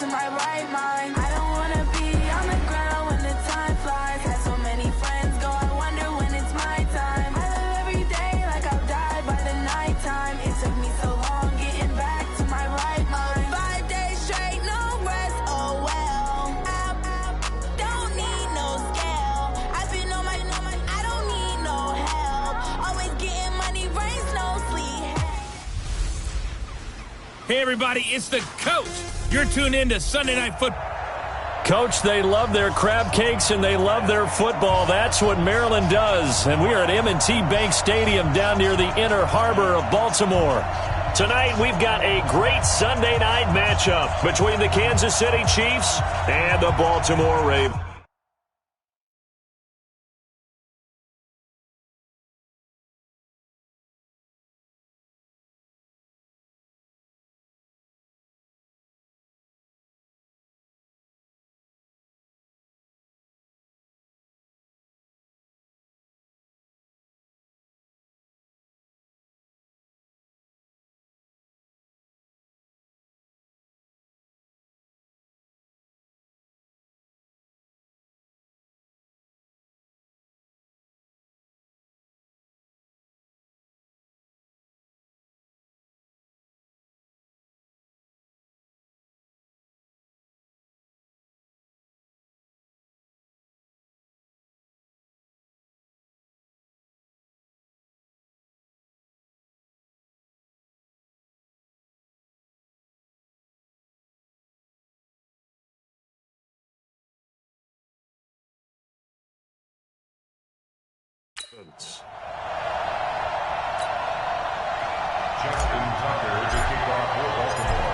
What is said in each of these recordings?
to my right mind. I don't wanna be on the ground when the time flies. Had so many friends go, I wonder when it's my time. I live every day like I'll die by the nighttime. It took me so long getting back to my right mind. 5 days straight, no rest, oh well. Don't need no scale. I've been on my, I don't need no help. Always getting money, rains, no sleep. Hey everybody, it's the coach. You're tuned in to Sunday Night Football. Coach, they love their crab cakes and they love their football. That's what Maryland does. And we are at M&T Bank Stadium down near the Inner Harbor of Baltimore. Tonight, we've got a great Sunday night matchup between the Kansas City Chiefs and the Baltimore Ravens.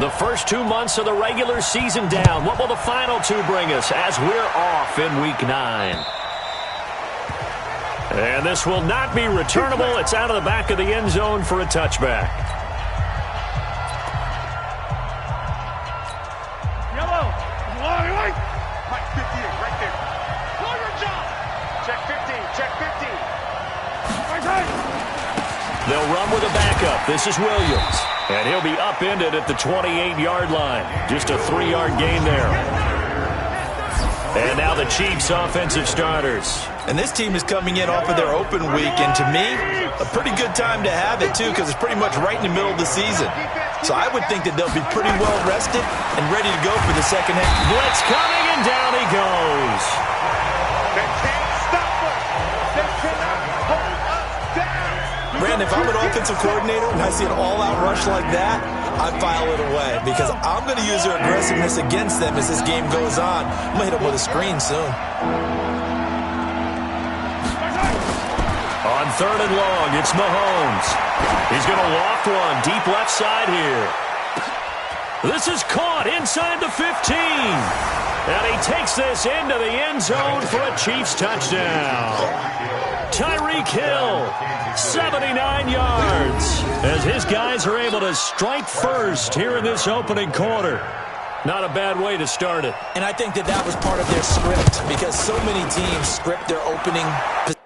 The first 2 months of the regular season down. What will the final 2 bring us as we're off in Week 9? And this will not be returnable. It's out of the back of the end zone for a touchback. Yellow. Long right. Mike 58 right there. Know your job. Check 15. Check 15. Right side. They'll run with a backup. This is Williams. And he'll be upended at the 28-yard line. Just a 3-yard gain there. And now the Chiefs' offensive starters. And this team is coming in off of their open week, and to me, a pretty good time to have it, too, because it's pretty much right in the middle of the season. So I would think that they'll be pretty well rested and ready to go for the second half. Blitz coming, and down he goes. They can't stop us. They cannot hold us down. Brandon, if I'm an offensive coordinator and I see an all-out rush like that, I file it away because I'm going to use their aggressiveness against them as this game goes on. I'm going to hit them with a screen soon. On 3rd and long, it's Mahomes. He's going to loft one deep left side here. This is caught inside the 15. And he takes this into the end zone for a Chiefs touchdown. Tyreek Hill, 79 yards, as his guys are able to strike first here in this opening quarter. Not a bad way to start it. And I think that that was part of their script because so many teams script their opening position.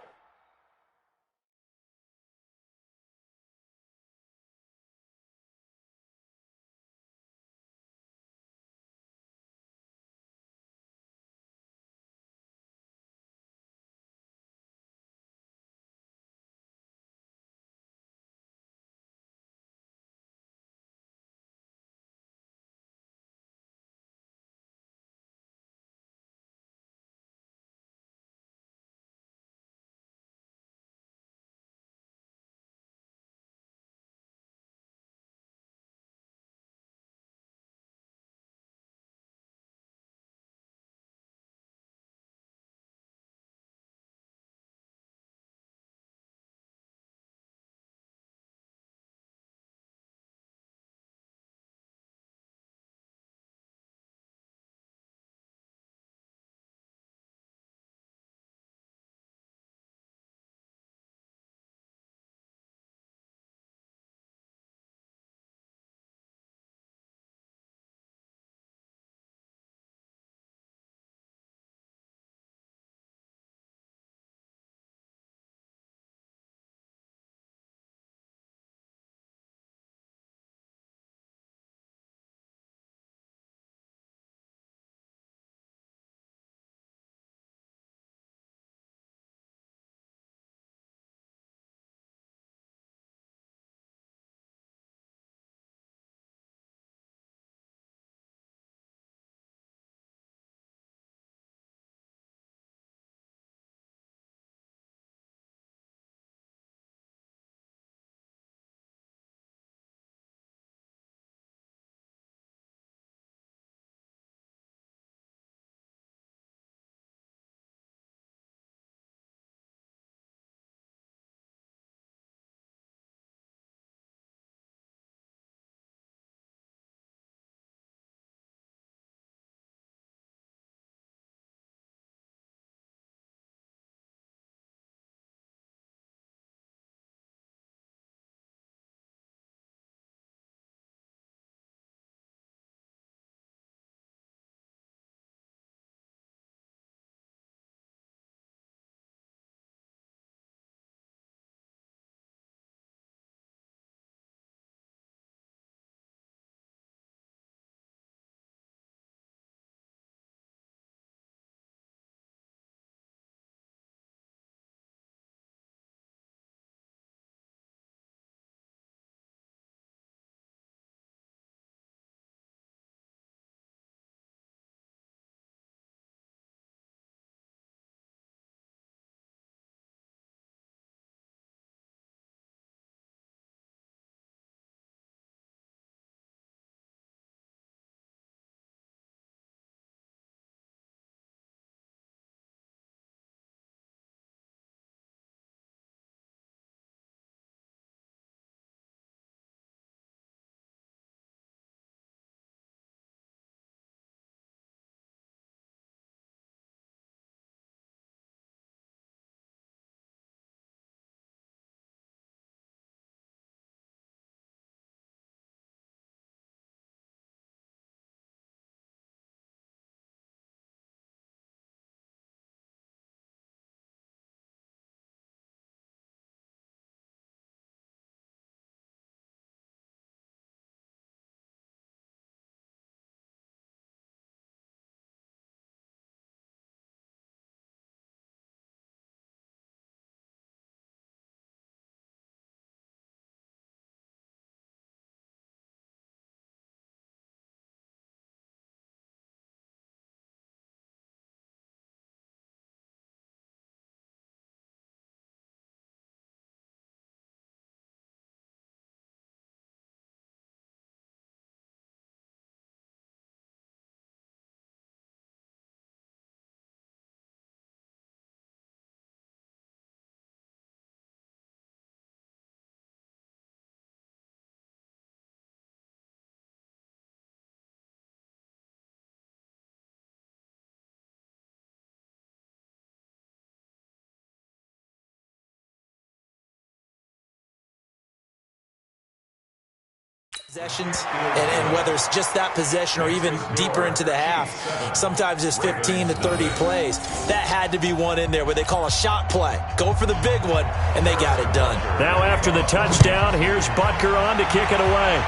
Possessions, and whether it's just that possession or even deeper into the half, sometimes it's 15 to 30 plays. That had to be one in there where they call a shot play. Go for the big one, and they got it done. Now after the touchdown, here's Butker on to kick it away.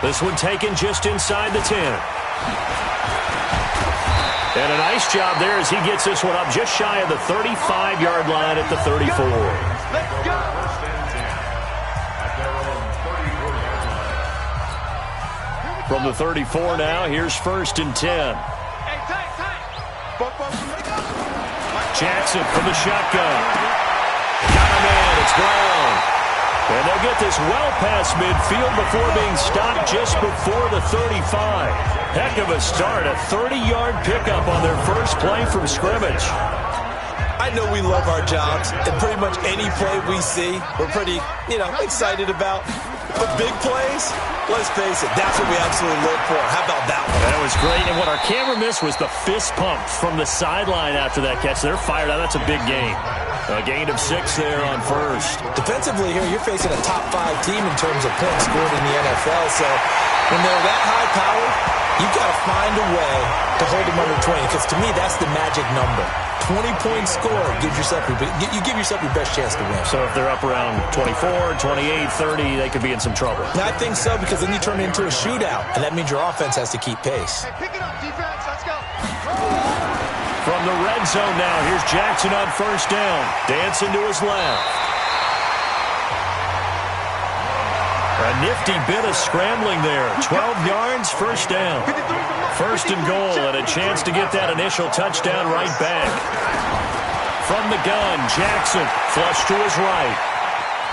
This one taken just inside the 10. And a nice job there as he gets this one up just shy of the 35-yard line at the 34. Let's go. From the 34 now, here's 1st and 10. Jackson from the shotgun. Got him in. It's Brown. And they'll get this well past midfield before being stopped just before the 35. Heck of a start. A 30-yard pickup on their first play from scrimmage. I know we love our jobs, and pretty much any play we see, we're pretty, excited about. But big plays, let's face it, that's what we absolutely live for. How about that one? That was great. And what our camera missed was the fist pump from the sideline after that catch. They're fired out. That's a big gain. A gain of 6 there on first. Defensively here, you're facing a top 5 team in terms of points scored in the NFL. So when they're that high powered, you've got to find a way to hold them under 20. Because to me, that's the magic number. 20-point score gives yourself you give yourself your best chance to win. So if they're up around 24, 28, 30, they could be in some trouble. I think so, because then you turn it into a shootout, and that means your offense has to keep pace. Hey, pick it up, defense. Let's go. From the red zone now, here's Jackson on 1st down. Dancing to his left. A nifty bit of scrambling there. 12 yards, 1st down. 1st and goal, and a chance to get that initial touchdown right back. From the gun, Jackson, flush to his right.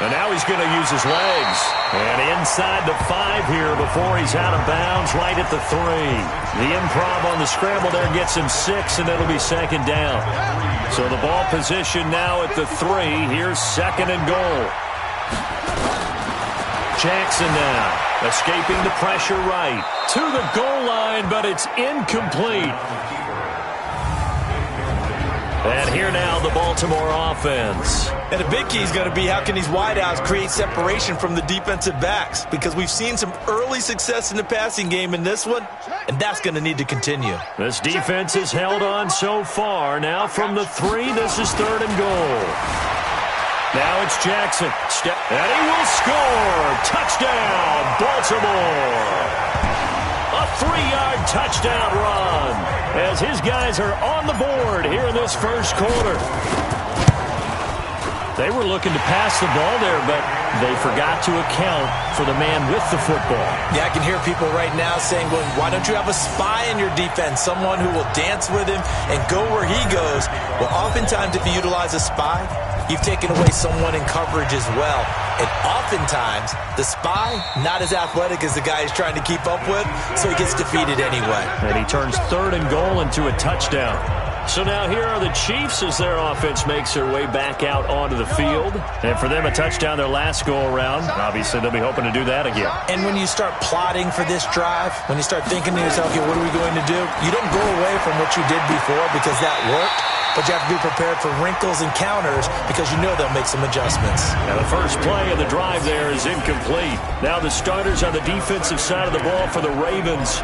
And now he's going to use his legs. And inside the 5 here before he's out of bounds, right at the 3. The improv on the scramble there gets him 6, and it'll be 2nd down. So the ball position now at the 3. Here's 2nd and goal. Jackson now, escaping the pressure right. To the goal line, but it's incomplete. And here now, the Baltimore offense. And the big key is going to be how can these wideouts create separation from the defensive backs? Because we've seen some early success in the passing game in this one, and that's going to need to continue. This defense has held on so far. Now from the 3, this is 3rd and goal. Now it's Jackson. And he will score. Touchdown, Baltimore. A 3-yard touchdown run as his guys are on the board here in this first quarter. They were looking to pass the ball there, but they forgot to account for the man with the football. Yeah, I can hear people right now saying, well, why don't you have a spy in your defense, someone who will dance with him and go where he goes? Well, oftentimes if you utilize a spy, you've taken away someone in coverage as well. And oftentimes, the spy, not as athletic as the guy he's trying to keep up with, so he gets defeated anyway. And he turns 3rd and goal into a touchdown. So now here are the Chiefs as their offense makes their way back out onto the field. And for them, a touchdown their last go-around. Obviously, they'll be hoping to do that again. And when you start plotting for this drive, when you start thinking to yourself, okay, what are we going to do? You don't go away from what you did before because that worked. But you have to be prepared for wrinkles and counters because you know they'll make some adjustments. Now the first play of the drive there is incomplete. Now the starters on the defensive side of the ball for the Ravens.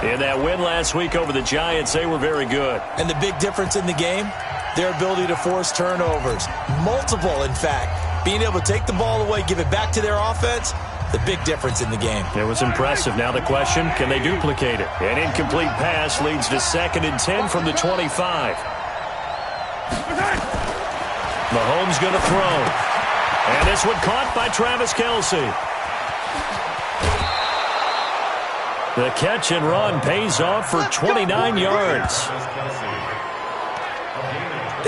In that win last week over the Giants, they were very good. And the big difference in the game, their ability to force turnovers. Multiple, in fact. Being able to take the ball away, give it back to their offense, the big difference in the game. It was impressive. Now the question, can they duplicate it? An incomplete pass leads to 2nd and 10 from the 25. Mahomes going to throw. And this one caught by Travis Kelce. The catch and run pays off for 29 yards.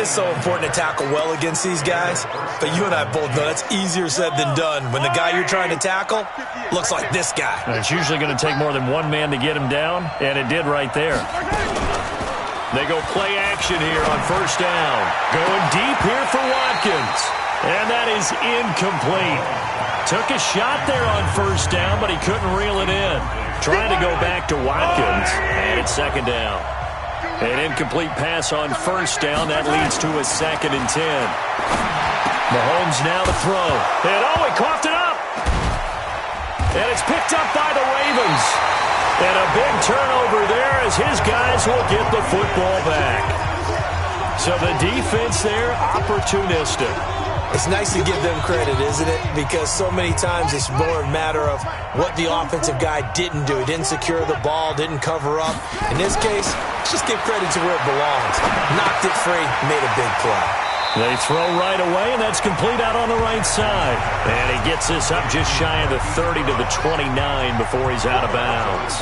It's so important to tackle well against these guys, but you and I both know that's easier said than done. When the guy you're trying to tackle looks like this guy. And it's usually going to take more than one man to get him down, and it did right there. They go play action here on 1st down. Going deep here for Watkins. And that is incomplete. Took a shot there on 1st down, but he couldn't reel it in. Trying to go back to Watkins, and it's 2nd down. An incomplete pass on 1st down. That leads to a 2nd and 10. Mahomes now to throw. And he coughed it up. And it's picked up by the Ravens. And a big turnover there as his guys will get the football back. So the defense there, opportunistic. It's nice to give them credit, isn't it? Because so many times it's more a matter of what the offensive guy didn't do. He didn't secure the ball, didn't cover up. In this case, let's just give credit to where it belongs. Knocked it free, made a big play. They throw right away, and that's complete out on the right side. And he gets this up just shy of the 30 to the 29 before he's out of bounds.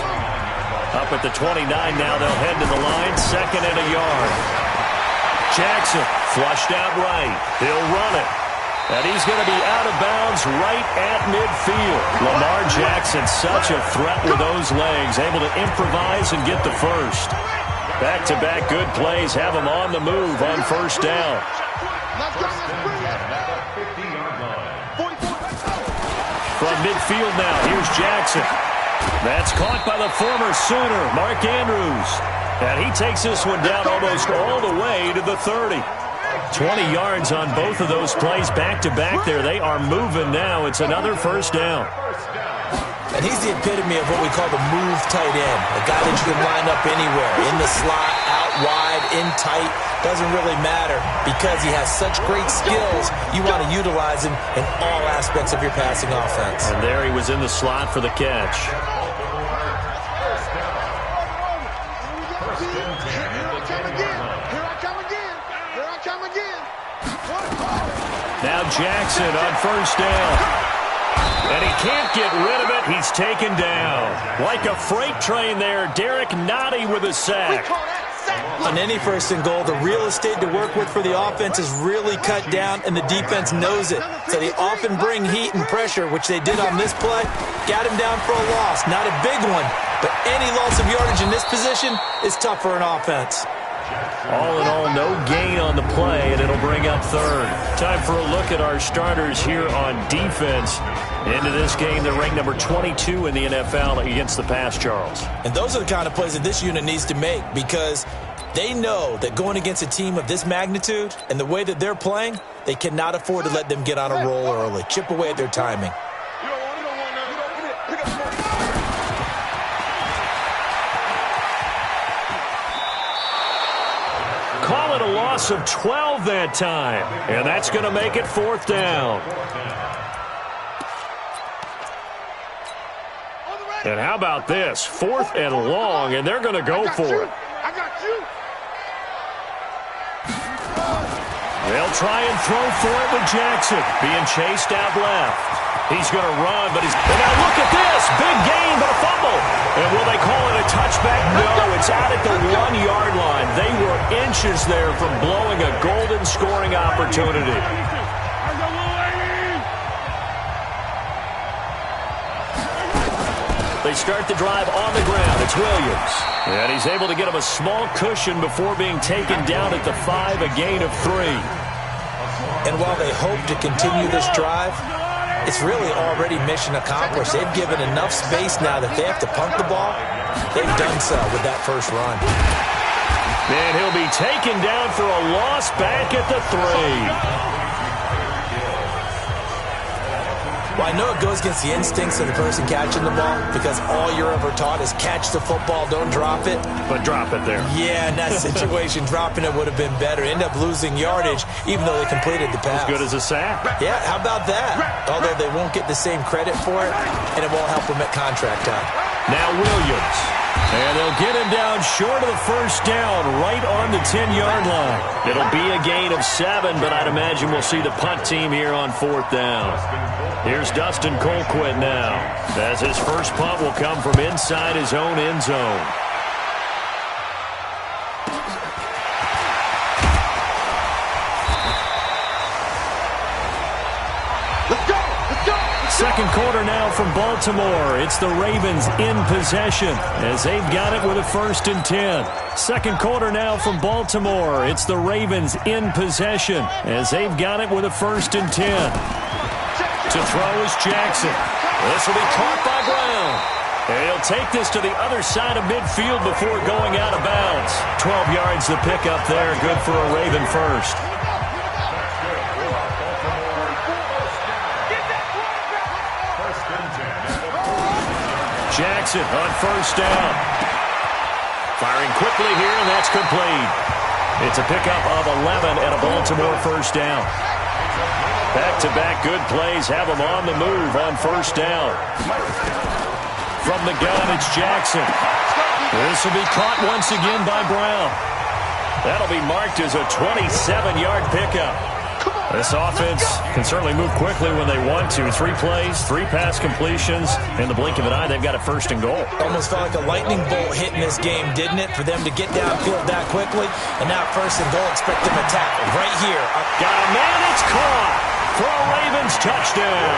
Up at the 29 now, they'll head to the line, 2nd and a yard. Jackson flushed out right. He'll run it. And he's going to be out of bounds right at midfield. Lamar Jackson, such a threat with those legs, able to improvise and get the first. Back-to-back good plays have him on the move on 1st down. From midfield now, here's Jackson. That's caught by the former Sooner, Mark Andrews. And he takes this one down almost all the way to the 30. 20 yards on both of those plays back-to-back there. They are moving now. It's another 1st down. And he's the epitome of what we call the move tight end. A guy that you can line up anywhere. In the slot, out wide, in tight. Doesn't really matter because he has such great skills. You want to utilize him in all aspects of your passing offense. And there he was in the slot for the catch. Now Jackson on 1st down. And he can't get rid of it. He's taken down. Like a freight train there, Derek Nottie with a sack. On any 1st and goal, the real estate to work with for the offense is really cut down, and the defense knows it. So they often bring heat and pressure, which they did on this play. Got him down for a loss. Not a big one, but any loss of yardage in this position is tough for an offense. All in all, no gain on the play, and it'll bring up 3rd. Time for a look at our starters here on defense. Into this game, they're ranked number 22 in the NFL against the pass, Charles. And those are the kind of plays that this unit needs to make because they know that going against a team of this magnitude and the way that they're playing, they cannot afford to let them get on a roll early. Chip away at their timing. Call it a loss of 12 that time, and that's going to make it 4th down. And how about this? 4th and long, and they're going to go for it. I got you. They'll try and throw for it with Jackson, being chased out left. He's going to run, but he's... And now look at this. Big gain, but a fumble. And will they call it a touchback? No, it's out at the 1-yard line. They were inches there from blowing a golden scoring opportunity. They start the drive on the ground. It's Williams. And he's able to get him a small cushion before being taken down at the 5, a gain of 3. And while they hope to continue this drive, it's really already mission accomplished. They've given enough space now that they have to punt the ball. They've done so with that first run. And he'll be taken down for a loss back at the 3. Well, I know it goes against the instincts of the person catching the ball because all you're ever taught is catch the football, don't drop it. But drop it there. Yeah, in that situation, dropping it would have been better. End up losing yardage, even though they completed the pass. As good as a sack. Yeah, how about that? Although they won't get the same credit for it, and it won't help them at contract time. Now Williams. And they'll get him down short of the 1st down, right on the 10-yard line. It'll be a gain of 7, but I'd imagine we'll see the punt team here on 4th down. Here's Dustin Colquitt now, as his first punt will come from inside his own end zone. Second quarter now from Baltimore. It's the Ravens in possession as they've got it with a 1st and 10. Second quarter now from Baltimore. It's the Ravens in possession as they've got it with a 1st and 10. To throw is Jackson. This will be caught by Brown. And he'll take this to the other side of midfield before going out of bounds. 12 yards to pick up there. Good for a Raven first. Jackson on first down. Firing quickly here, and that's complete. It's a pickup of 11 and a Baltimore first down. Back-to-back good plays have them on the move on first down. From the gun, it's Jackson. This will be caught once again by Brown. That'll be marked as a 27-yard pickup. This offense can certainly move quickly when they want to. 3 plays, 3 pass completions. In the blink of an eye, they've got a first and goal. Almost felt like a lightning bolt hit in this game, didn't it? For them to get downfield that quickly. And now first and goal, expect them to tackle right here. Got a man, it's caught for a Ravens touchdown.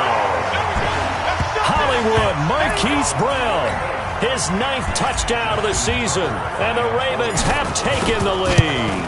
Hollywood Marquise Brown, his 9th touchdown of the season. And the Ravens have taken the lead.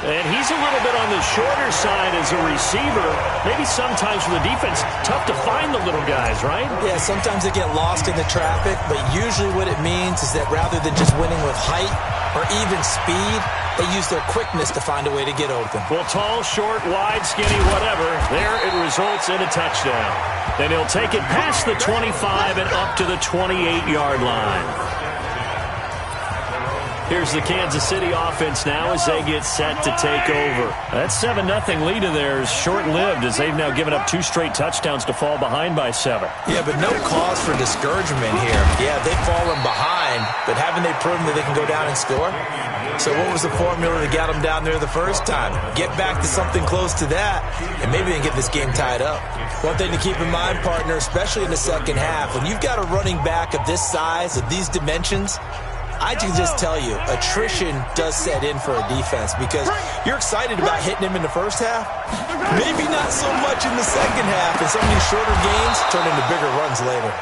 And he's a little bit on the shorter side as a receiver. Maybe sometimes for the defense, tough to find the little guys, right? Yeah, sometimes they get lost in the traffic, but usually what it means is that rather than just winning with height or even speed, they use their quickness to find a way to get open. Well, tall, short, wide, skinny, whatever, there it results in a touchdown. Then he'll take it past the 25 and up to the 28-yard line. Here's the Kansas City offense now as they get set to take over. That 7-0 lead of theirs short-lived as they've now given up 2 straight touchdowns to fall behind by 7. Yeah, but no cause for discouragement here. Yeah, they've fallen behind, but haven't they proven that they can go down and score? So what was the formula that got them down there the first time? Get back to something close to that, and maybe they can get this game tied up. One thing to keep in mind, partner, especially in the second half, when you've got a running back of this size, of these dimensions, I can just tell you, attrition does set in for a defense because you're excited about hitting him in the first half. Maybe not so much in the second half, and some of these shorter gains turn into bigger runs later.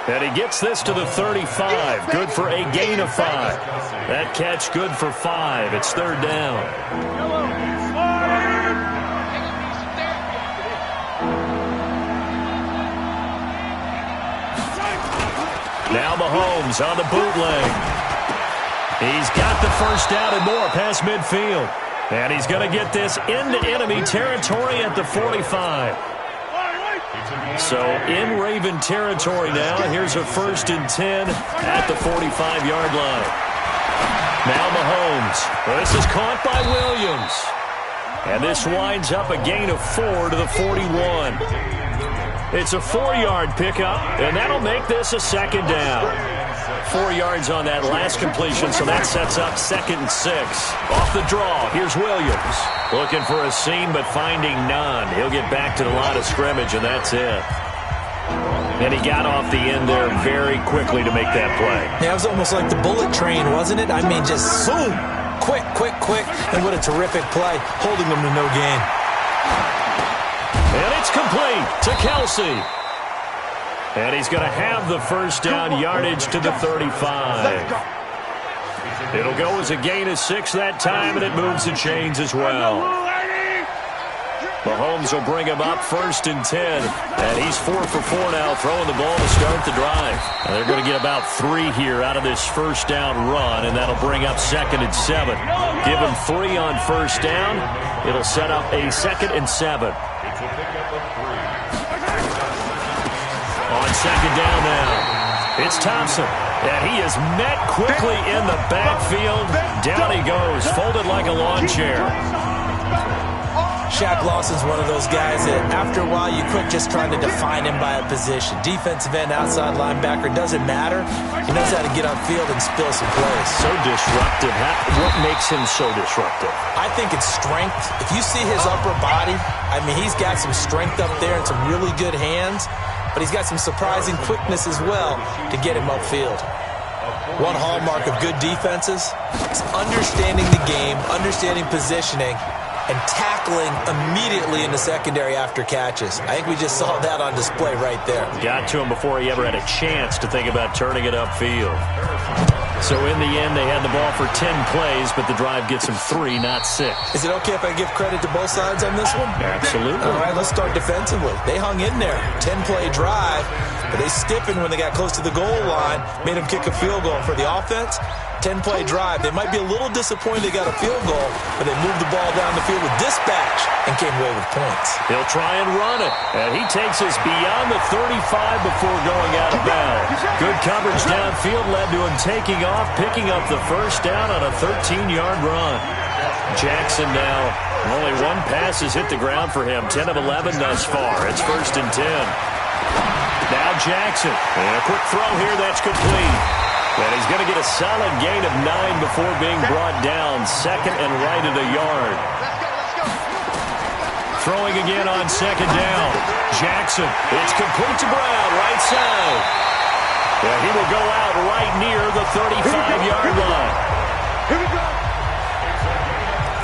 And he gets this to the 35. Good for a gain of 5. That catch good for 5. It's 3rd down. Now Mahomes on the bootleg. He's got the first down and more past midfield. And he's going to get this into enemy territory at the 45. So in Raven territory now. Here's a 1st and 10 at the 45-yard line. Now Mahomes. This is caught by Williams. And this winds up a gain of 4 to the 41. It's a 4-yard pickup, and that'll make this a 2nd down. 4 yards on that last completion, so that sets up 2nd and 6. Off the draw, here's Williams. Looking for a seam, but finding none. He'll get back to the line of scrimmage, and that's it. And he got off the end there very quickly to make that play. Yeah, it was almost like the bullet train, wasn't it? I mean, just zoom. Quick, quick, quick. And what a terrific play, holding them to no gain. And it's complete to Kelsey. And he's going to have the first down yardage to the 35. It'll go as a gain of 6 that time, and it moves the chains as well. Mahomes will bring him up 1st and 10. And he's 4 for 4 now, throwing the ball to start the drive. And they're going to get about 3 here out of this first down run, and that'll bring up 2nd and 7. Give him 3 on first down. It'll set up a 2nd and 7. On 2nd down now, it's Thompson. And he is met quickly in the backfield. Down he goes, folded like a lawn chair. Shaq Lawson's one of those guys that after a while you quit just trying to define him by a position. Defensive end, outside linebacker, doesn't matter. He knows how to get on field and spill some plays. So disruptive. What makes him so disruptive? I think it's strength. If you see his upper body, I mean, he's got some strength up there and some really good hands, but he's got some surprising quickness as well to get him upfield. One hallmark of good defenses is understanding the game, understanding positioning, and tackling immediately in the secondary after catches. I think we just saw that on display right there. Got to him before he ever had a chance to think about turning it upfield. So in the end, they had the ball for 10 plays, but the drive gets them 3, not 6. Is it okay if I give credit to both sides on this one? Absolutely. All right, let's start defensively. They hung in there. 10-play drive. but they stiffened when they got close to the goal line, made them kick a field goal. For the offense, 10-play drive. They might be a little disappointed they got a field goal, but they moved the ball down the field with dispatch and came away with points. He'll try and run it, and he takes us beyond the 35 before going out of bounds. Good coverage downfield led to him taking off, picking up the first down on a 13-yard run. Jackson now, only one pass has hit the ground for him, 10 of 11 thus far. It's 1st and 10. Now Jackson, and a quick throw here, that's complete. And he's going to get a solid gain of 9 before being brought down, 2nd and right at a yard. Throwing again on 2nd down. Jackson, it's complete to Brown, right side. And he will go out right near the 35-yard line. Here we go.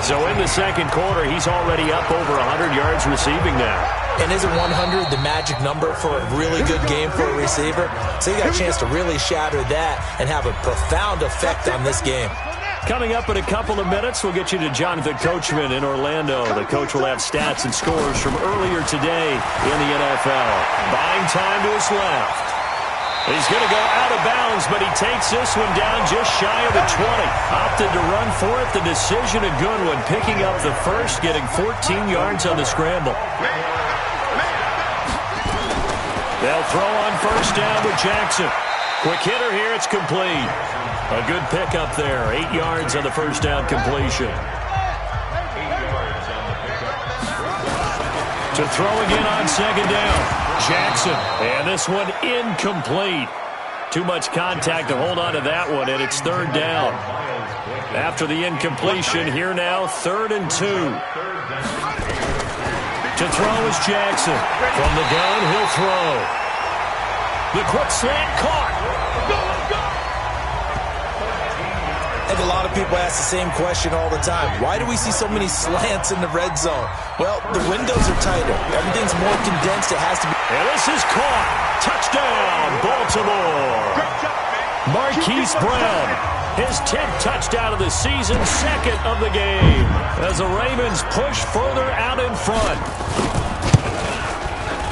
So in the second quarter, he's already up over 100 yards receiving now. And isn't 100 the magic number for a really good game for a receiver? So you got a chance to really shatter that and have a profound effect on this game. Coming up in a couple of minutes, we'll get you to Jonathan Coachman in Orlando. The coach will have stats and scores from earlier today in the NFL. Buying time to his left. He's going to go out of bounds, but he takes this one down just shy of the 20. Opted to run for it. The decision a good one, picking up the first, getting 14 yards on the scramble. They'll throw on 1st down with Jackson. Quick hitter here, it's complete. A good pickup there, 8 yards on the 1st down completion. To throw again on 2nd down. Jackson, and this one incomplete. Too much contact to hold on to that one, and it's 3rd down. After the incompletion, here now, 3rd and 2. To throw is Jackson. From the gun, he'll throw. The quick slant caught. I think a lot of people ask the same question all the time. Why do we see so many slants in the red zone? Well, the windows are tighter. Everything's more condensed. It has to be. And this is caught. Touchdown, Baltimore. Marquise Brown, his 10th touchdown of the season, 2nd of the game, as the Ravens push further out in front.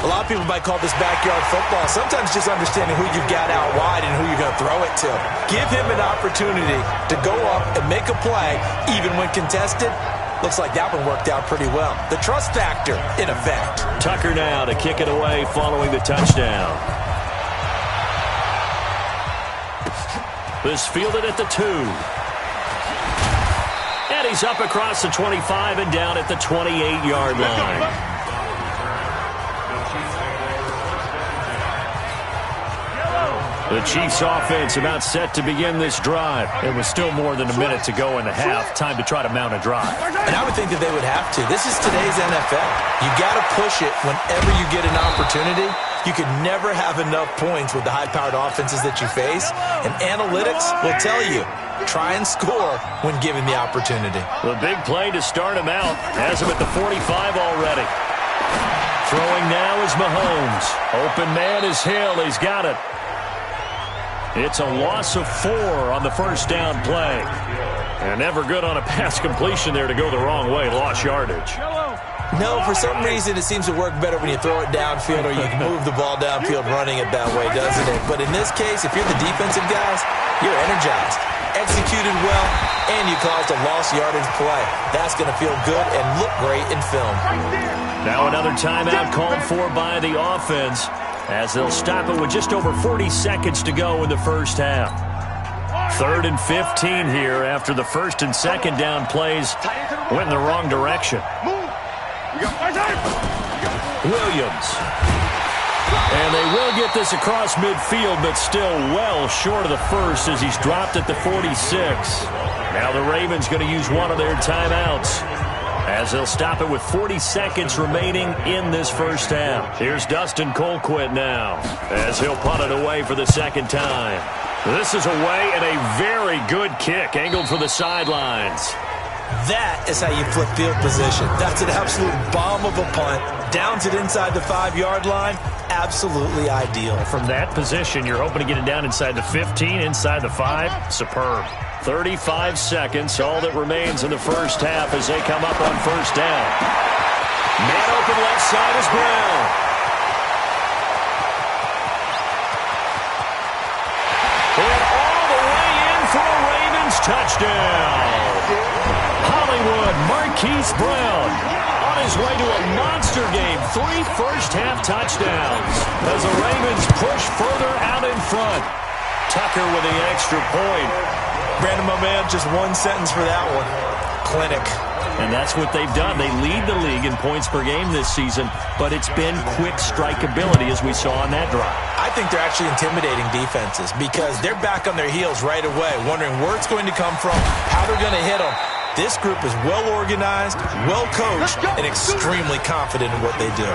A lot of people might call this backyard football. Sometimes just understanding who you've got out wide and who you're going to throw it to. Give him an opportunity to go up and make a play, even when contested. Looks like that one worked out pretty well. The trust factor, in effect. Tucker now to kick it away following the touchdown. This fielded at the 2. And he's up across the 25 and down at the 28-yard line. The Chiefs offense about set to begin this drive. It was still more than a minute to go in the half. Time to try to mount a drive. And I would think that they would have to. This is today's NFL. You got to push it whenever you get an opportunity. You can never have enough points with the high-powered offenses that you face. And analytics will tell you, try and score when given the opportunity. The big play to start him out has him at the 45 already. Throwing now is Mahomes. Open man is Hill. He's got it. It's a loss of 4 on the 1st down play. And never good on a pass completion there to go the wrong way. Lost yardage. No, for some reason it seems to work better when you throw it downfield or you can move the ball downfield running it that way, doesn't it? But in this case, if you're the defensive guys, you're energized, executed well, and you caused a lost yardage play. That's going to feel good and look great in film. Now another timeout called for by the offense, as they'll stop it with just over 40 seconds to go in the first half. 3rd and 15 here after the 1st and 2nd down plays went in the wrong direction. Williams. And they will get this across midfield, but still well short of the first as he's dropped at the 46. Now the Ravens going to use one of their timeouts, as they'll stop it with 40 seconds remaining in this first half. Here's Dustin Colquitt now, as he'll punt it away for the 2nd time. This is away and a very good kick, angled for the sidelines. That is how you flip field position. That's an absolute bomb of a punt. Downs it inside the 5-yard line. Absolutely ideal. From that position, you're hoping to get it down inside the 15, inside the 5. Superb. 35 seconds, all that remains in the first half as they come up on 1st down. Man open left side is Brown. touchdown. Hollywood Marquise Brown on his way to a monster game. 3 first-half touchdowns as the Ravens push further out in front. Tucker with the extra point. Brandon, my man, just one sentence for that one. Clinic. And that's what they've done. They lead the league in points per game this season, but it's been quick strikeability as we saw on that drive. I think they're actually intimidating defenses because they're back on their heels right away, wondering where it's going to come from, how they're going to hit them. This group is well organized, well coached, and extremely confident in what they do.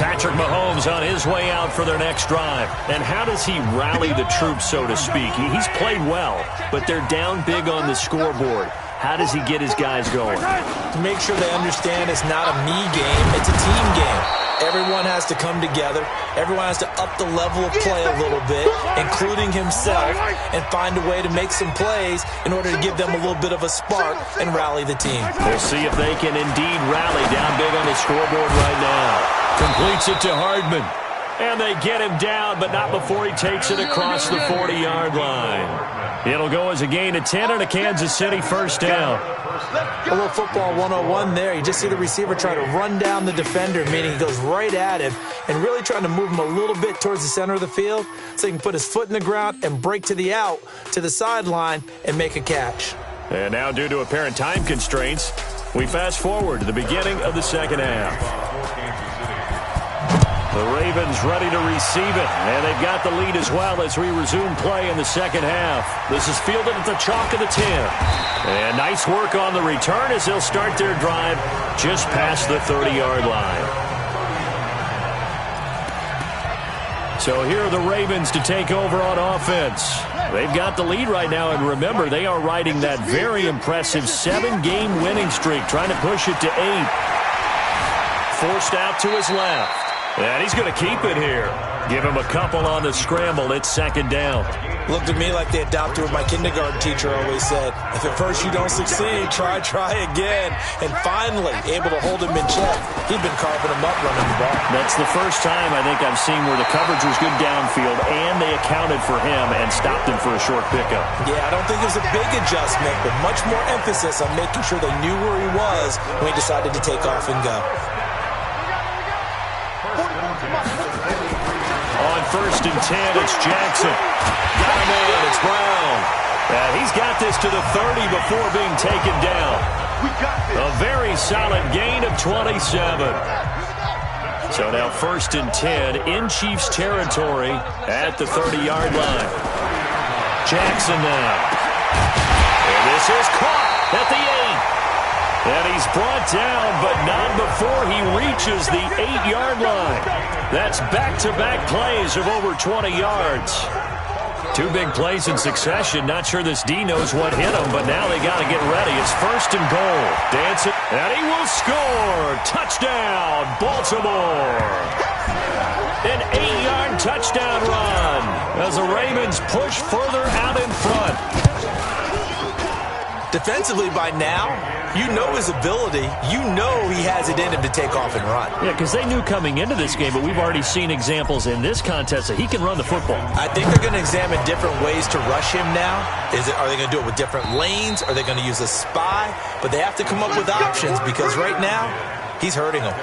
Patrick Mahomes on his way out for their next drive. And how does he rally the troops, so to speak? He's played well, but they're down big on the scoreboard. How does he get his guys going? To make sure they understand it's not a me game, it's a team game. Everyone has to come together. Everyone has to up the level of play a little bit, including himself, and find a way to make some plays in order to give them a little bit of a spark and rally the team. We'll see if they can indeed rally down big on the scoreboard right now. Completes it to Hardman. And they get him down, but not before he takes it across the 40-yard line. It'll go as a gain of 10 and a Kansas City first down. A little football 101 there. You just see the receiver try to run down the defender, meaning he goes right at him and really trying to move him a little bit towards the center of the field so he can put his foot in the ground and break to the out, to the sideline, and make a catch. And now, due to apparent time constraints, we fast forward to the beginning of the second half. The Ravens ready to receive it, and they've got the lead as well as we resume play in the second half. This is fielded at the chalk of the 10. And nice work on the return as they'll start their drive just past the 30-yard line. So here are the Ravens to take over on offense. They've got the lead right now, and remember, they are riding that very impressive 7-game winning streak, trying to push it to 8. Forced out to his left. And he's going to keep it here. Give him a couple on the scramble. It's second down. Looked at me like they adopted what my kindergarten teacher always said. If at first you don't succeed, try again. And finally, able to hold him in check. He'd been carving him up running the ball. That's the first time I think I've seen where the coverage was good downfield and they accounted for him and stopped him for a short pickup. Yeah, I don't think it was a big adjustment, but much more emphasis on making sure they knew where he was when he decided to take off and go. On first and 10, it's Jackson. Got him in, it's Brown. He's got this to the 30 before being taken down. A very solid gain of 27. So now first and 10 in Chiefs territory at the 30-yard line. Jackson now. And this is caught at the 8. And he's brought down, but not before he reaches the 8-yard line. That's back-to-back plays of over 20 yards. 2 big plays in succession. Not sure this D knows what hit him, but now they got to get ready. It's first and goal. Dancing, and he will score. Touchdown, Baltimore. An 8-yard touchdown run as the Ravens push further out in front. Defensively by now, you know his ability. You know he has it in him to take off and run. Yeah, because they knew coming into this game, but we've already seen examples in this contest that he can run the football. I think they're going to examine different ways to rush him now. Are they going to do it with different lanes? Are they going to use a spy? But they have to come up with options because right now, he's hurting them.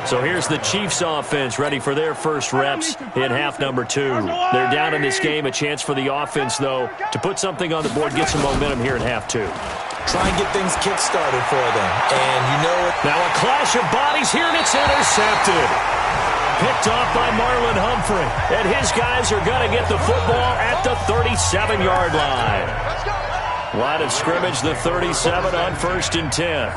So here's the Chiefs offense ready for their first reps in half number 2. They're down in this game. A chance for the offense, though, to put something on the board, get some momentum here in half 2. Try and get things kick-started for them. And you know it. Now a clash of bodies here, and it's intercepted. Picked off by Marlon Humphrey. And his guys are going to get the football at the 37-yard line. Line of scrimmage, the 37 on first and 10.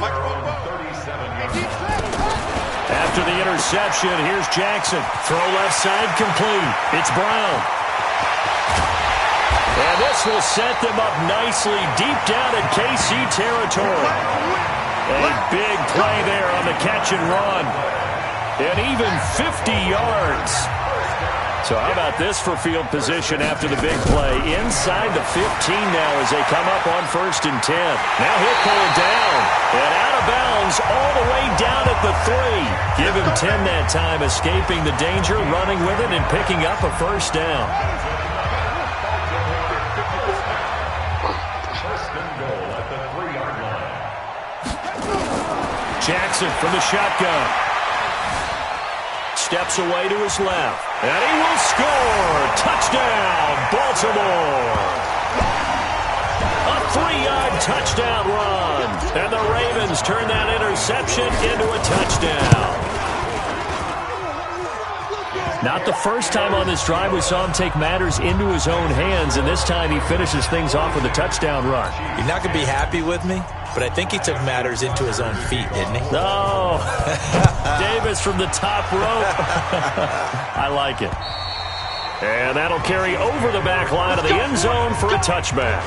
After the interception, here's Jackson. Throw left side complete. It's Brown. And this will set them up nicely deep down in KC territory. A big play there on the catch and run. And even 50 yards. So how about this for field position after the big play? Inside the 15 now as they come up on first and 10. Now he'll pull it down. And out of bounds all the way down at the 3. Give him 10 that time, escaping the danger, running with it, and picking up a first down. Jackson from the shotgun. Steps away to his left. And he will score. Touchdown, Baltimore. A 3-yard touchdown run. And the Ravens turn that interception into a touchdown. Not the first time on this drive we saw him take matters into his own hands, and this time he finishes things off with a touchdown run. You're not going to be happy with me, but I think he took matters into his own feet, didn't he? No. Davis from the top rope. I like it. And that'll carry over the back line of the end zone for a touchback.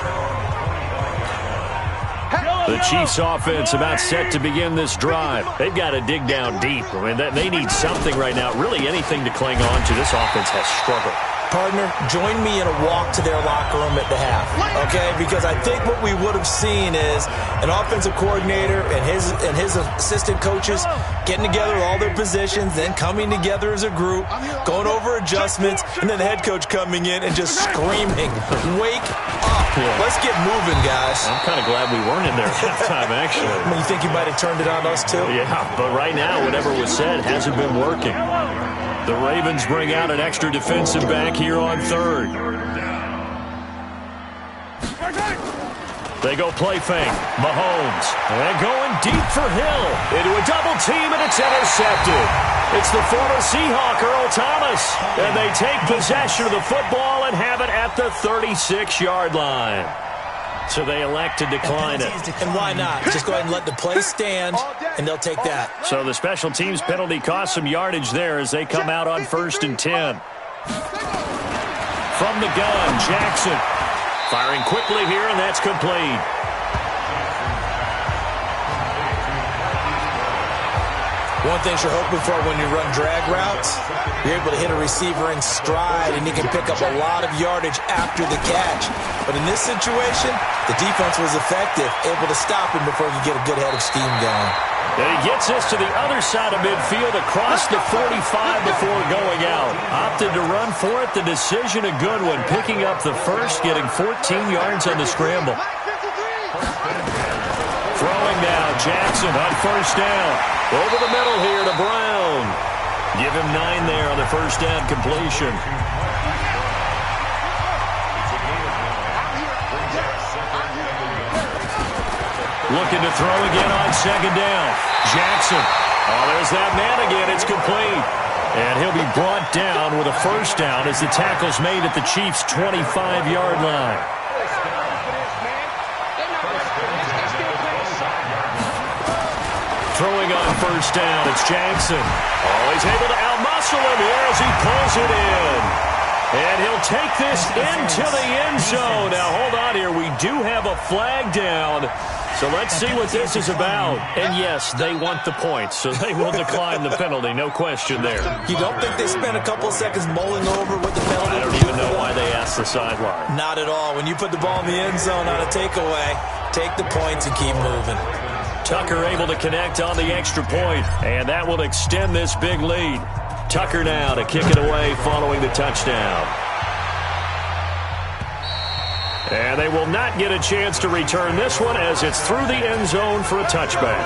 The Chiefs offense about set to begin this drive. They've got to dig down deep. I mean, they need something right now, really anything to cling on to. This offense has struggled. Partner, join me in a walk to their locker room at the half, okay? Because I think what we would have seen is an offensive coordinator and his assistant coaches getting together all their positions, then coming together as a group, going over adjustments, and then the head coach coming in and just screaming, "Wake up. Yeah. Let's get moving, guys." I'm kind of glad we weren't in there at halftime, actually. I mean, you think you might have turned it on us, too? Yeah, but right now, whatever was said hasn't been working. The Ravens bring out an extra defensive back here on third. They go play fake. Mahomes. And going deep for Hill. Into a double team, and it's intercepted. It's the former Seahawk, Earl Thomas. And they take possession of the football and have it at the 36-yard line. So they elect to decline it. And why not? Just go ahead and let the play stand, and they'll take that. So the special teams penalty cost some yardage there as they come out on 1st and 10. From the gun, Jackson. Firing quickly here, and that's complete. One thing you're hoping for when you run drag routes, you're able to hit a receiver in stride, and he can pick up a lot of yardage after the catch. But in this situation, the defense was effective, able to stop him before he could get a good head of steam going. And he gets us to the other side of midfield, across the 45 before going out. Opted to run for it. The decision a good one, picking up the first, getting 14 yards on the scramble. Throwing now, Jackson on 1st down. Over the middle here to Brown. Give him 9 there on the 1st down completion. Looking to throw again on 2nd down. Jackson. Oh, there's that man again. It's complete. And he'll be brought down with a 1st down as the tackle's made at the Chiefs' 25-yard line. Throwing on 1st down, it's Jackson. Oh, he's able to outmuscle him here as he pulls it in. And he'll take this into the end zone. Now, hold on here. We do have a flag down. So let's see what this is about. And, yes, they want the points, so they will decline the penalty. No question there. You don't think they spent a couple seconds mulling over what the penalty? I don't even know why they asked the sideline. Not at all. When you put the ball in the end zone on a takeaway, take the points and keep moving. Tucker able to connect on the extra point, and that will extend this big lead. Tucker now to kick it away following the touchdown. And they will not get a chance to return this one as it's through the end zone for a touchback.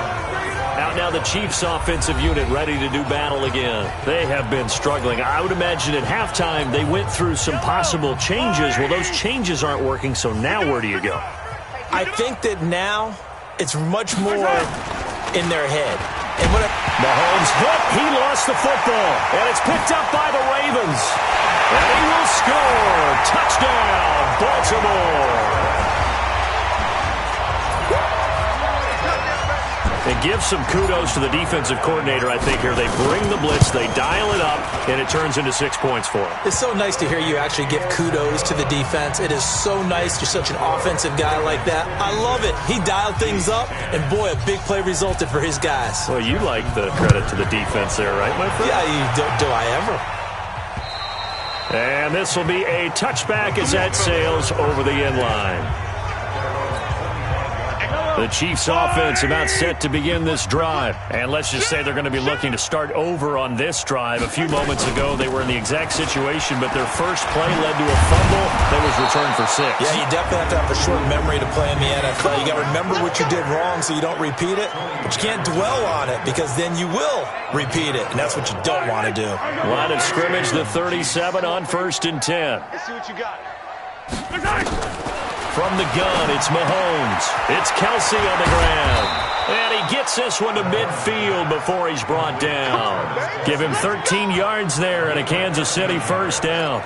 Out now the Chiefs offensive unit ready to do battle again. They have been struggling. I would imagine at halftime they went through some possible changes. Well, those changes aren't working, so now where do you go? I think that now it's much more in their head. And what Mahomes hit. He lost the football. And it's picked up by the Ravens. And he will score. Touchdown, Baltimore. And give some kudos to the defensive coordinator, I think, here. They bring the blitz, they dial it up, and it turns into 6 points for them. It's so nice to hear you actually give kudos to the defense. It is so nice. You're such an offensive guy like that. I love it. He dialed things up, and boy, a big play resulted for his guys. Well, you like the credit to the defense there, right, my friend? Yeah, do I ever? And this will be a touchback as that sails over the end line. The Chiefs offense about set to begin this drive. And let's just say they're going to be looking to start over on this drive. A few moments ago, they were in the exact situation, but their first play led to a fumble that was returned for 6. Yeah, you definitely have to have a short memory to play in the NFL. You got to remember what you did wrong so you don't repeat it, but you can't dwell on it because then you will repeat it, and that's what you don't want to do. Line of scrimmage, the 37 on 1st and 10. Let's see what you got. From the gun, it's Mahomes. It's Kelsey on the ground. And he gets this one to midfield before he's brought down. Give him 13 yards there and a Kansas City first down.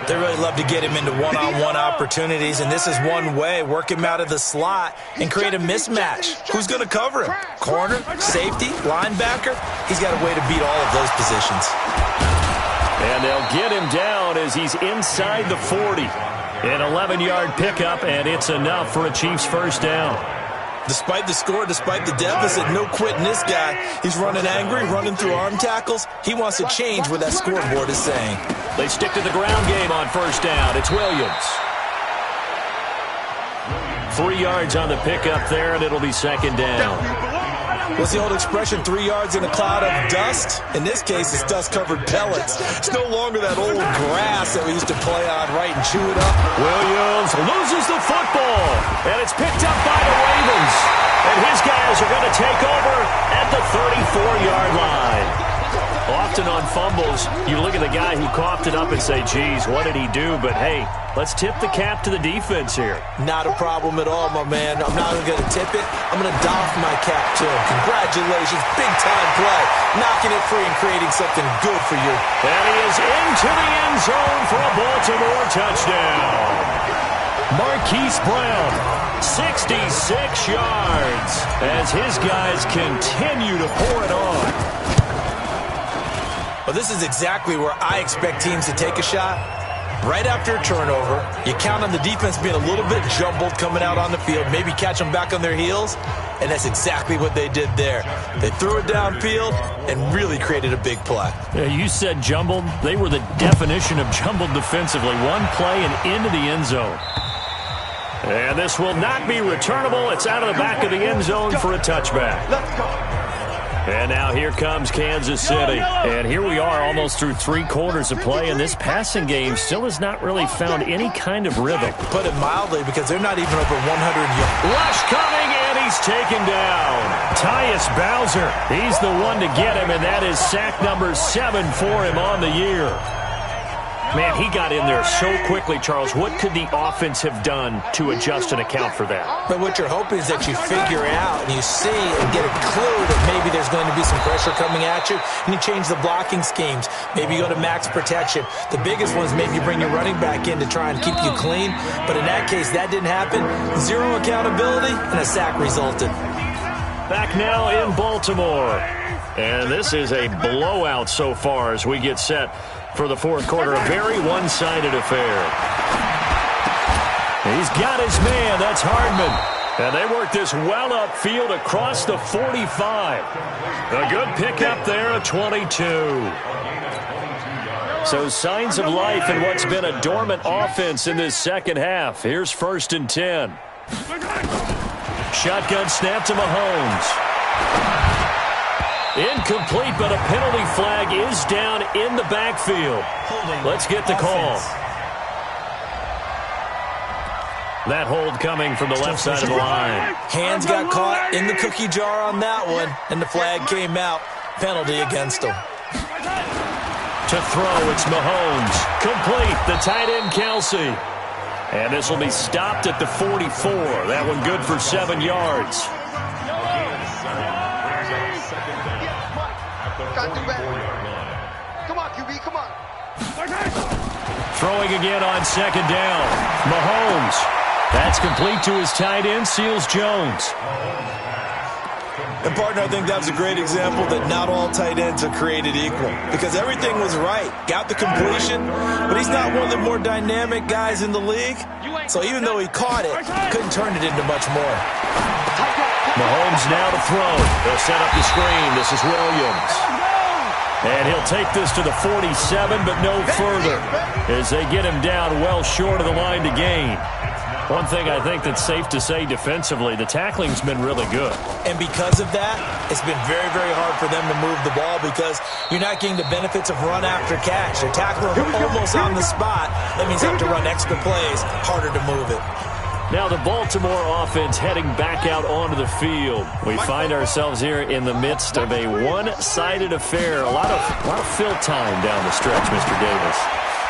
They really love to get him into one-on-one opportunities, and this is one way. Work him out of the slot and create a mismatch. Who's going to cover him? Corner, safety, linebacker? He's got a way to beat all of those positions. And they'll get him down as he's inside the 40. An 11-yard pickup, and it's enough for a Chiefs first down. Despite the score, despite the deficit, no quitting this guy. He's running angry, running through arm tackles. He wants to change what that scoreboard is saying. They stick to the ground game on first down. It's Williams. 3 yards on the pickup there, and it'll be second down. What's the old expression, 3 yards in a cloud of dust? In this case, it's dust-covered pellets. It's no longer that old grass that we used to play on, right, and chew it up. Williams loses the football, and it's picked up by the Ravens. And his guys are going to take over at the 34-yard line. Often on fumbles, you look at the guy who coughed it up and say, geez, what did he do? But, hey, let's tip the cap to the defense here. Not a problem at all, my man. I'm not going to tip it. I'm going to doff my cap to him. Congratulations. Big-time play. Knocking it free and creating something good for you. And he is into the end zone for a Baltimore touchdown. Marquise Brown, 66 yards, as his guys continue to pour it on. Well, this is exactly where I expect teams to take a shot. Right after a turnover, you count on the defense being a little bit jumbled coming out on the field, maybe catch them back on their heels, and that's exactly what they did there. They threw it downfield and really created a big play. Yeah, you said jumbled. They were the definition of jumbled defensively. One play and into the end zone. And this will not be returnable. It's out of the back of the end zone for a touchback. Let's go. And now here comes Kansas City. And here we are almost through 3 quarters of play, and this passing game still has not really found any kind of rhythm. Put it mildly, because they're not even over 100 yards. Rush coming, and he's taken down. Tyus Bowser, he's the one to get him, and that is sack number 7 for him on the year. Man, he got in there so quickly, Charles. What could the offense have done to adjust and account for that? But what you're hoping is that you figure out and you see and get a clue that maybe there's going to be some pressure coming at you, and you change the blocking schemes. Maybe you go to max protection. The biggest one is maybe you bring your running back in to try and keep you clean. But in that case, that didn't happen. 0 accountability, and a sack resulted. Back now in Baltimore. And this is a blowout so far as we get set for the fourth quarter. A very one-sided affair. He's got his man. That's Hardman. And they work this well upfield across the 45. A good pickup there, a 22. So signs of life in what's been a dormant offense in this second half. Here's 1st and 10. Shotgun snap to Mahomes. Incomplete, but a penalty flag is down in the backfield. Let's get the call. That hold coming from the left side of the line. Hands got caught in the cookie jar on that one, and the flag came out. Penalty against him. To throw, it's Mahomes. Complete, the tight end Kelsey. And this will be stopped at the 44. That one good for 7 yards. Come on, QB, come on. Throwing again on second down. Mahomes. That's complete to his tight end, Seals Jones. And, partner, I think that was a great example that not all tight ends are created equal, because everything was right. Got the completion, but he's not one of the more dynamic guys in the league. So even though he caught it, couldn't turn it into much more. Mahomes now to throw. They'll set up the screen. This is Williams. And he'll take this to the 47, but no further, as they get him down well short of the line to gain. One thing I think that's safe to say defensively, the tackling's been really good. And because of that, it's been very, very hard for them to move the ball because you're not getting the benefits of run after catch. They're tackling almost on the spot. That means you have to run extra plays, harder to move it. Now the Baltimore offense heading back out onto the field. We find ourselves here in the midst of a one-sided affair. A lot of fill time down the stretch, Mr. Davis.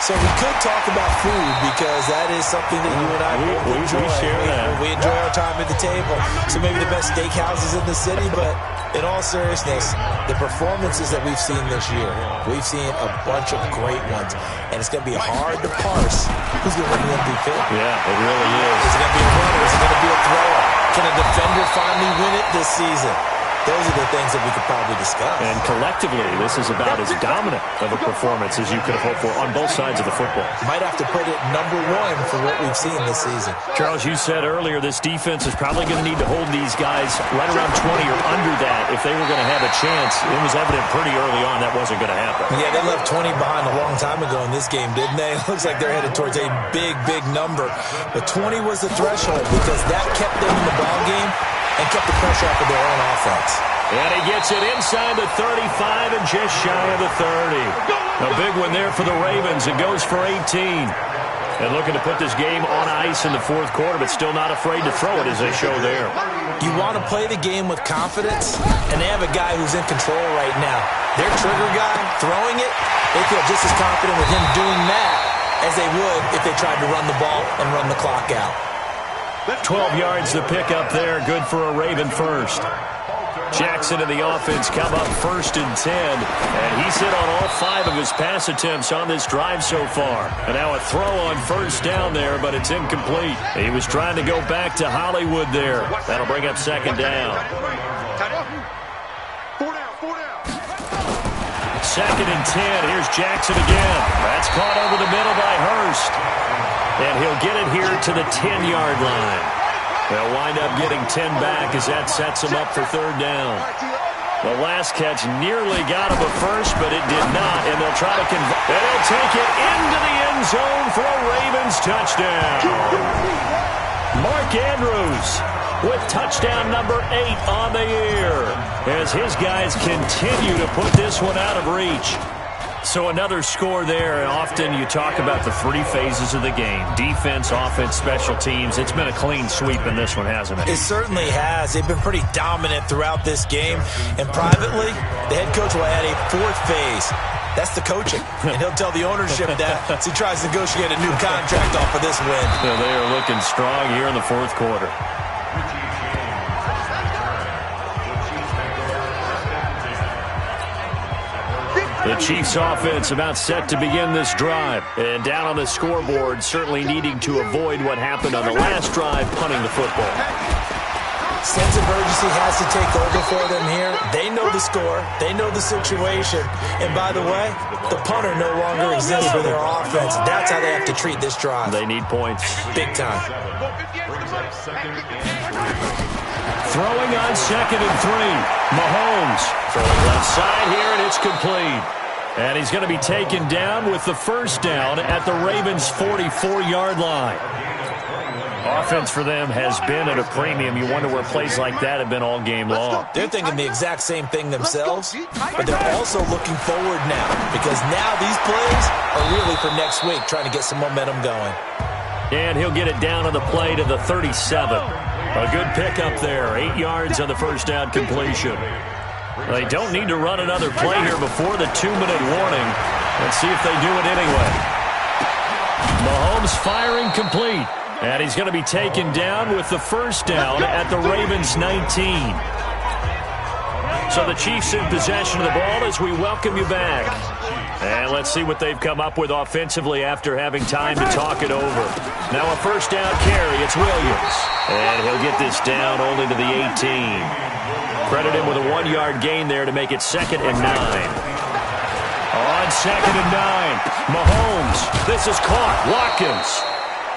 So we could talk about food because that is something that you and I both enjoy. We share that. We enjoy our time at the table. So maybe the best steakhouses in the city, but in all seriousness, the performances that we've seen this year, we've seen a bunch of great ones, and it's going to be hard to parse who's going to win the MVP. Yeah, it really is. Is it going to be a runner? Is it going to be a thrower? Can a defender finally win it this season? Those are the things that we could probably discuss. And collectively, this is about as dominant of a performance as you could have hoped for on both sides of the football. Might have to put it number one for what we've seen this season. Charles, you said earlier this defense is probably going to need to hold these guys right around 20 or under that if they were going to have a chance. It was evident pretty early on that wasn't going to happen. Yeah, they left 20 behind a long time ago in this game, didn't they? It looks like they're headed towards a big, big number. But 20 was the threshold because that kept them in the ball game and kept the pressure off of their own offense. And he gets it inside the 35 and just shy of the 30. A big one there for the Ravens. It goes for 18. And looking to put this game on ice in the fourth quarter, but still not afraid to throw it as they show there. You want to play the game with confidence, and they have a guy who's in control right now. Their trigger guy, throwing it, they feel just as confident with him doing that as they would if they tried to run the ball and run the clock out. 12 yards to pick up there. Good for a Raven first. Jackson and the offense come up 1st and 10. And he's hit on all 5 of his pass attempts on this drive so far. And now a throw on 1st down there, but it's incomplete. He was trying to go back to Hollywood there. That'll bring up 2nd down. 2nd and 10. Here's Jackson again. That's caught over the middle by Hurst. And he'll get it here to the 10-yard line. They'll wind up getting 10 back as that sets him up for 3rd down. The last catch nearly got him a first, but it did not, and they'll try to convert. And he'll take it into the end zone for a Ravens touchdown. Mark Andrews with touchdown number 8 on the year as his guys continue to put this one out of reach. So another score there. Often you talk about the 3 phases of the game. Defense, offense, special teams. It's been a clean sweep in this one, hasn't it? It certainly has. They've been pretty dominant throughout this game. And privately, the head coach will add a 4th phase. That's the coaching. And he'll tell the ownership that as he tries to negotiate a new contract off of this win. Yeah, they are looking strong here in the 4th quarter. The Chiefs offense about set to begin this drive. And down on the scoreboard, certainly needing to avoid what happened on the last drive, punting the football. Sense of urgency has to take over for them here. They know the score. They know the situation. And by the way, the punter no longer exists for their offense. That's how they have to treat this drive. They need points. Big time. Throwing on 2nd and 3. Mahomes throwing left side here, and it's complete. And he's going to be taken down with the 1st down at the Ravens' 44-yard line. Offense for them has been at a premium. You wonder where plays like that have been all game long. They're thinking the exact same thing themselves, but they're also looking forward now because now these plays are really for next week, trying to get some momentum going. And he'll get it down on the play to the 37. A good pickup there. 8 yards on the 1st down completion. They don't need to run another play here before the 2-minute warning. Let's see if they do it anyway. Mahomes firing complete. And he's going to be taken down with the 1st down at the Ravens' 19. So the Chiefs in possession of the ball as we welcome you back. And let's see what they've come up with offensively after having time to talk it over. Now a 1st down carry. It's Williams. And he'll get this down only to the 18. Credit him with a 1-yard gain there to make it 2nd and 9. On 2nd and 9, Mahomes. This is caught. Watkins.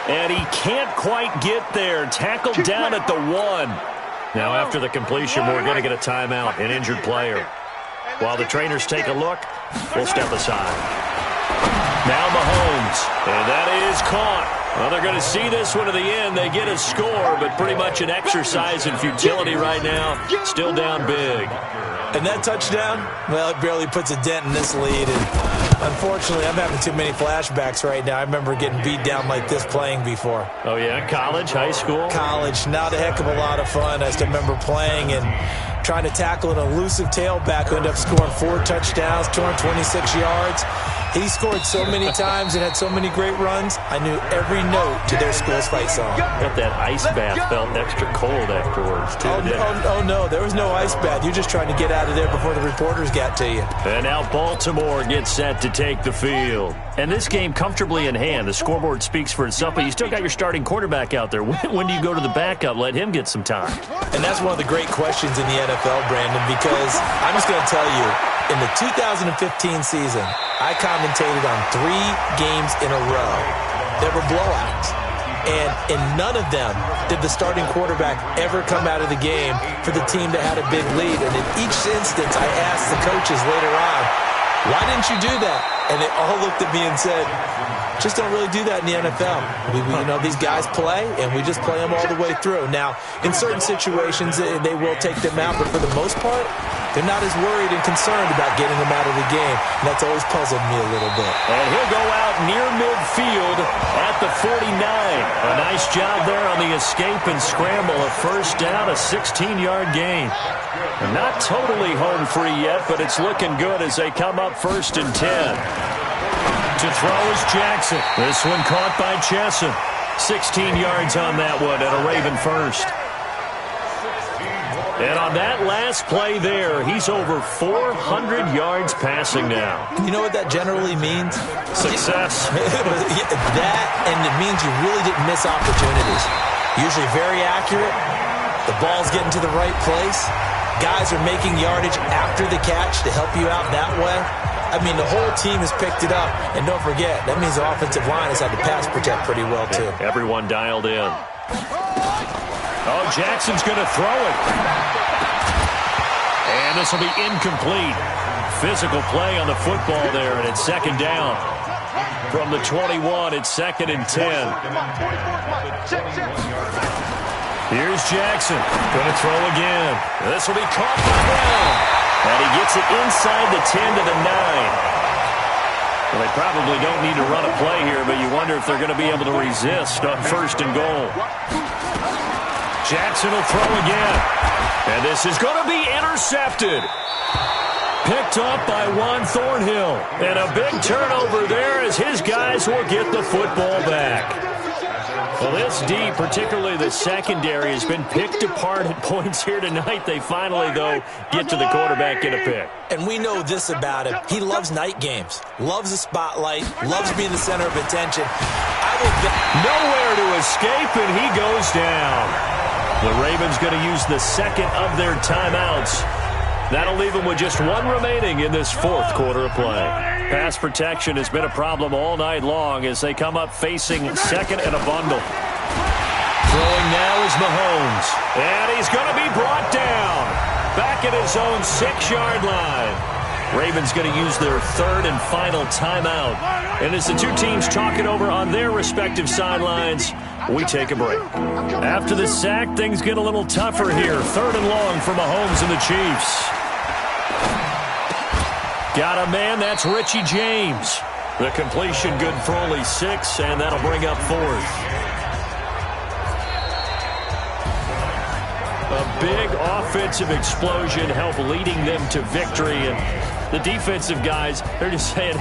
And he can't quite get there. Tackled down at the 1. Now after the completion, we're going to get a timeout, an injured player. While the trainers take a look, we'll step aside. Now Mahomes yards. And that is caught. Well, they're going to see this one to the end. They get a score, but pretty much an exercise in futility right now. Still down big. And that touchdown, well, it barely puts a dent in this lead. And unfortunately, I'm having too many flashbacks right now. I remember getting beat down like this playing before. Oh, yeah? College, high school? College. Not a heck of a lot of fun. I just remember playing and trying to tackle an elusive tailback who ended up scoring 4 touchdowns, 226 yards. He scored so many times and had so many great runs, I knew every note to their school's fight song. Bet that ice bath felt extra cold afterwards, too, Oh, no, there was no ice bath. You're just trying to get out of there before the reporters got to you. And now Baltimore gets set to take the field. And this game comfortably in hand. The scoreboard speaks for itself, but you still got your starting quarterback out there. When do you go to the backup? Let him get some time. And that's one of the great questions in the NFL, Brandon, because I'm just going to tell you, in the 2015 season, I commentated on 3 games in a row that were blowouts. And in none of them did the starting quarterback ever come out of the game for the team that had a big lead. And in each instance, I asked the coaches later on, why didn't you do that? And they all looked at me and said, just don't really do that in the NFL. These guys play, and we just play them all the way through. Now, in certain situations, they will take them out, but for the most part, they're not as worried and concerned about getting them out of the game. And that's always puzzled me a little bit. And he'll go out near midfield at the 49. A nice job there on the escape and scramble. A first down, a 16-yard gain. Not totally home free yet, but it's looking good as they come up 1st and 10. To throw is Jackson. This one caught by Chesson. 16 yards on that one and a Raven first. And on that last play there, he's over 400 yards passing now. You know what that generally means? Success. That, and it means you really didn't miss opportunities. Usually very accurate. The ball's getting to the right place. Guys are making yardage after the catch to help you out that way. I mean, the whole team has picked it up. And don't forget, that means the offensive line has had to pass protect pretty well, too. Everyone dialed in. Oh, Jackson's going to throw it. And this will be incomplete. Physical play on the football there, and it's 2nd down. From the 21, it's 2nd and 10. Here's Jackson. Going to throw again. This will be caught by Brown. And he gets it inside the 10 to the 9. Well, they probably don't need to run a play here, but you wonder if they're going to be able to resist on 1st and goal. Jackson will throw again. And this is going to be intercepted. Picked up by Juan Thornhill. And a big turnover there as his guys will get the football back. Well, this D, particularly the secondary, has been picked apart at points here tonight. They finally, though, get to the quarterback in a pick. And we know this about him. He loves night games, loves the spotlight, loves being the center of attention. Nowhere to escape, and he goes down. The Ravens going to use the 2nd of their timeouts. That'll leave them with just 1 remaining in this 4th quarter of play. Pass protection has been a problem all night long as they come up facing 2nd and a bundle. Throwing now is Mahomes. And he's going to be brought down. Back at his own 6-yard line. Ravens going to use their 3rd and final timeout. And as the two teams talk it over on their respective sidelines, we take a break. After the sack, things get a little tougher here. 3rd and long for Mahomes and the Chiefs. Got a man, that's Richie James. The completion good for only 6, and that'll bring up 4th. A big offensive explosion helped leading them to victory, and the defensive guys, they're just saying,